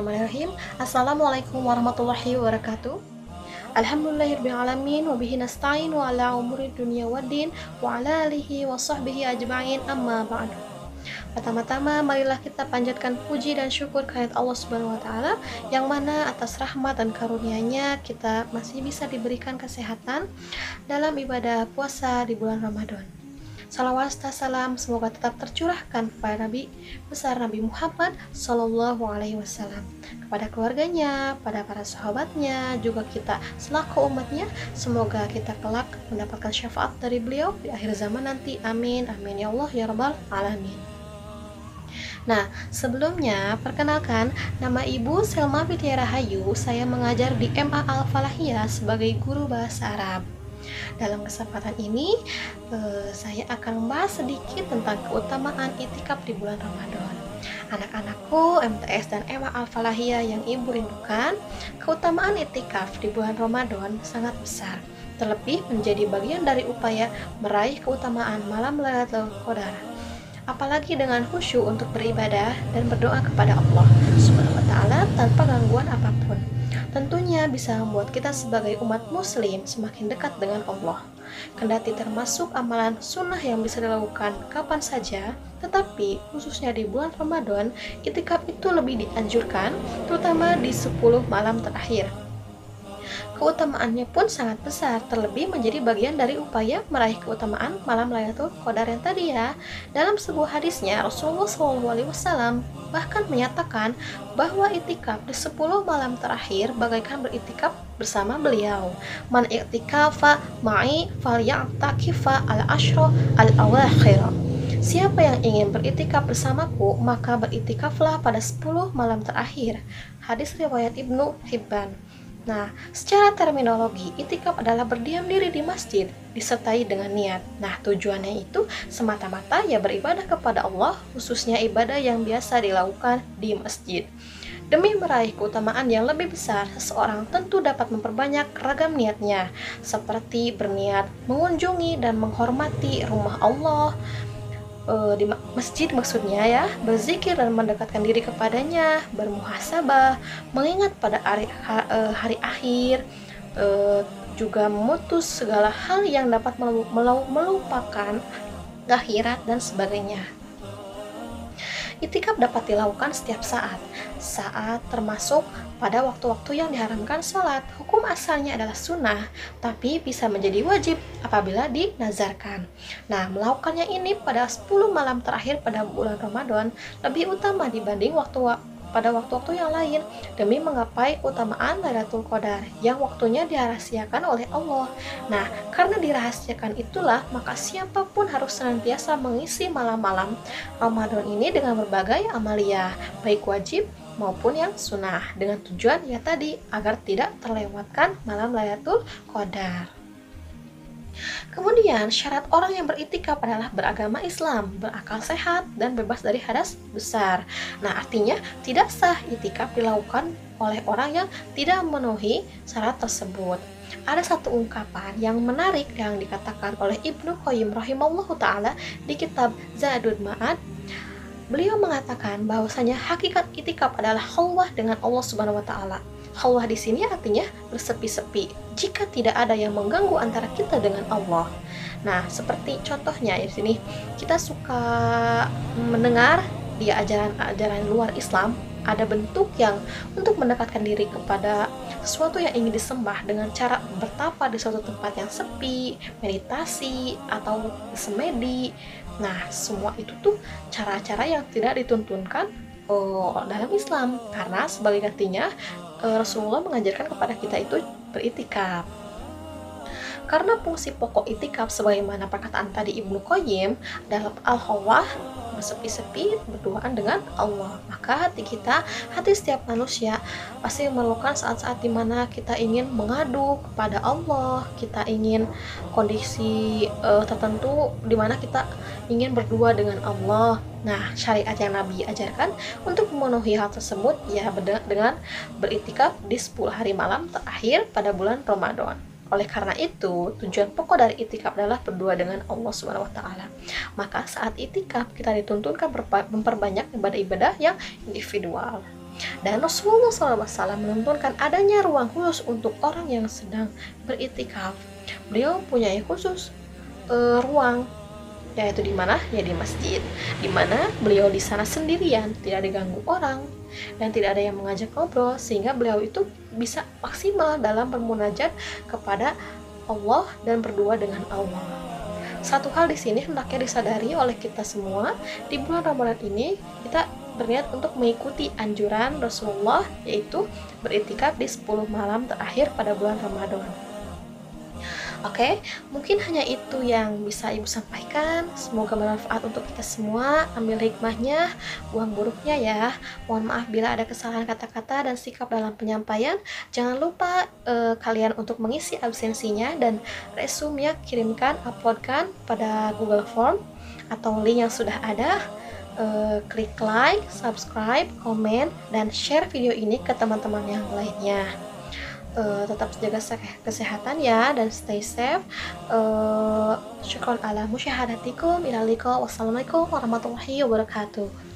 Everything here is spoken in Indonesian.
Bismillahirrahmanirrahim. Assalamualaikum warahmatullahi wabarakatuh. Alhamdulillahirrahmanirrahim. Wabihi nasta'in wa ala umuri dunia waddin wa ala alihi wa sahbihi ajma'in amma ba'du. Pertama-tama marilah kita panjatkan puji dan syukur kehadirat Allah Subhanahu wa taala yang mana atas rahmat dan karunia-Nya kita masih bisa diberikan kesehatan dalam ibadah puasa di bulan Ramadan. Salawat serta salam semoga tetap tercurahkan kepada Nabi besar Nabi Muhammad Sallallahu Alaihi Wasallam, kepada keluarganya, pada para sahabatnya, juga kita selaku umatnya. Semoga kita kelak mendapatkan syafaat dari beliau di akhir zaman nanti. Amin, amin ya Allah ya Rabbal Alamin. Nah, sebelumnya perkenalkan, nama Ibu Selma Fitria Rahayu. Saya mengajar di MA Al-Falahiyah sebagai guru bahasa Arab. Dalam kesempatan ini saya akan membahas sedikit tentang keutamaan itikaf di bulan Ramadan. Anak-anakku MTS dan MA Al-Falahiyah yang ibu rindukan, keutamaan itikaf di bulan Ramadan sangat besar, terlebih menjadi bagian dari upaya meraih keutamaan malam Lailatul Qadar. Apalagi dengan khusyuk untuk beribadah dan berdoa kepada Allah Subhanahu wa taala tanpa gangguan apapun. Tentunya bisa membuat kita sebagai umat muslim semakin dekat dengan Allah. Kendati termasuk amalan sunnah yang bisa dilakukan kapan saja, tetapi khususnya di bulan Ramadan, itikaf itu lebih dianjurkan, terutama di 10 malam terakhir. Keutamaannya pun sangat besar, terlebih menjadi bagian dari upaya meraih keutamaan malam Lailatul Qadar yang tadi ya. Dalam sebuah hadisnya, Rasulullah SAW bahkan menyatakan bahwa itikaf di 10 malam terakhir bagaikan beritikaf bersama beliau. Man i'tikafa ma'i falya'takifa al-ashra al-awakhir. Siapa yang ingin beritikaf bersamaku, maka beritikaflah pada 10 malam terakhir. Hadis riwayat Ibnu Hibban. Nah, secara terminologi, itikaf adalah berdiam diri di masjid, disertai dengan niat. Nah, tujuannya itu semata-mata ya beribadah kepada Allah, khususnya ibadah yang biasa dilakukan di masjid. Demi meraih keutamaan yang lebih besar, seseorang tentu dapat memperbanyak ragam niatnya, seperti berniat mengunjungi dan menghormati rumah Allah, di masjid maksudnya ya, berzikir dan mendekatkan diri kepadanya, bermuhasabah, mengingat pada hari akhir, juga memutus segala hal yang dapat melupakan akhirat dan sebagainya. Itikaf dapat dilakukan setiap saat termasuk pada waktu-waktu yang diharamkan sholat. Hukum asalnya adalah sunnah, tapi bisa menjadi wajib apabila dinazarkan. Nah, melakukannya ini pada 10 malam terakhir pada bulan Ramadan lebih utama dibanding pada waktu-waktu yang lain, demi menggapai keutamaan Lailatul Qadar yang waktunya dirahasiakan oleh Allah. Nah, karena dirahasiakan itulah, maka siapapun harus senantiasa mengisi malam-malam Ramadan ini dengan berbagai amalia, baik wajib maupun yang sunnah, dengan tujuan ya tadi, agar tidak terlewatkan malam Lailatul Qadar. Kemudian, syarat orang yang beritikaf adalah beragama Islam, berakal sehat, dan bebas dari hadas besar. Nah, artinya tidak sah itikaf dilakukan oleh orang yang tidak memenuhi syarat tersebut. Ada satu ungkapan yang menarik yang dikatakan oleh Ibnu Qayyim rahimahullahu taala di kitab Zadul Ma'ad. Beliau mengatakan bahwasanya hakikat itikaf adalah khalwah dengan Allah Subhanahu wa taala. Khalwah di sini artinya bersepi-sepi, jika tidak ada yang mengganggu antara kita dengan Allah. Nah, seperti contohnya di sini kita suka mendengar di ajaran-ajaran luar Islam ada bentuk yang untuk mendekatkan diri kepada sesuatu yang ingin disembah dengan cara bertapa di suatu tempat yang sepi, meditasi atau semedi. Nah, semua itu tuh cara-cara yang tidak dituntunkan dalam Islam, karena sebagai gantinya Rasulullah mengajarkan kepada kita itu beritikaf. Karena fungsi pokok itikaf sebagaimana perkataan tadi Ibnu Qayyim dalam Al-Khawah, bersepi-sepi berduaan dengan Allah, maka hati setiap manusia pasti memerlukan saat-saat dimana kita ingin mengadu kepada Allah, kita ingin kondisi tertentu dimana kita ingin berdua dengan Allah. Nah, syariat yang Nabi ajarkan untuk memenuhi hal tersebut ya dengan beritikaf di 10 hari malam terakhir pada bulan Ramadan. Oleh karena itu, tujuan pokok dari itikaf adalah berdua dengan Allah Subhanahu wa taala. Maka saat itikaf kita dituntunkan memperbanyak ibadah-ibadah yang individual. Dan Rasulullah SAW menuntunkan adanya ruang khusus untuk orang yang sedang beriktikaf. Beliau punya khusus ruang, yaitu di mana? Ya di masjid, di mana beliau di sana sendirian, tidak diganggu orang dan tidak ada yang mengajak ngobrol, sehingga beliau itu bisa maksimal dalam bermunajat kepada Allah dan berdua dengan Allah. Satu hal di sini hendaknya disadari oleh kita semua, di bulan Ramadan ini kita berniat untuk mengikuti anjuran Rasulullah, yaitu beriktikaf di 10 malam terakhir pada bulan Ramadan. Oke, mungkin hanya itu yang bisa Ibu sampaikan. Semoga bermanfaat untuk kita semua. Ambil hikmahnya, buang buruknya ya. Mohon maaf bila ada kesalahan kata-kata dan sikap dalam penyampaian. Jangan lupa kalian untuk mengisi absensinya dan resume-nya kirimkan, uploadkan pada Google Form atau link yang sudah ada. Klik like, subscribe, komen, dan share video ini ke teman-teman yang lainnya. Tetap jaga kesehatan ya dan stay safe. Syukron ala musyahadatikum. Wassalamualaikum warahmatullahi wabarakatuh.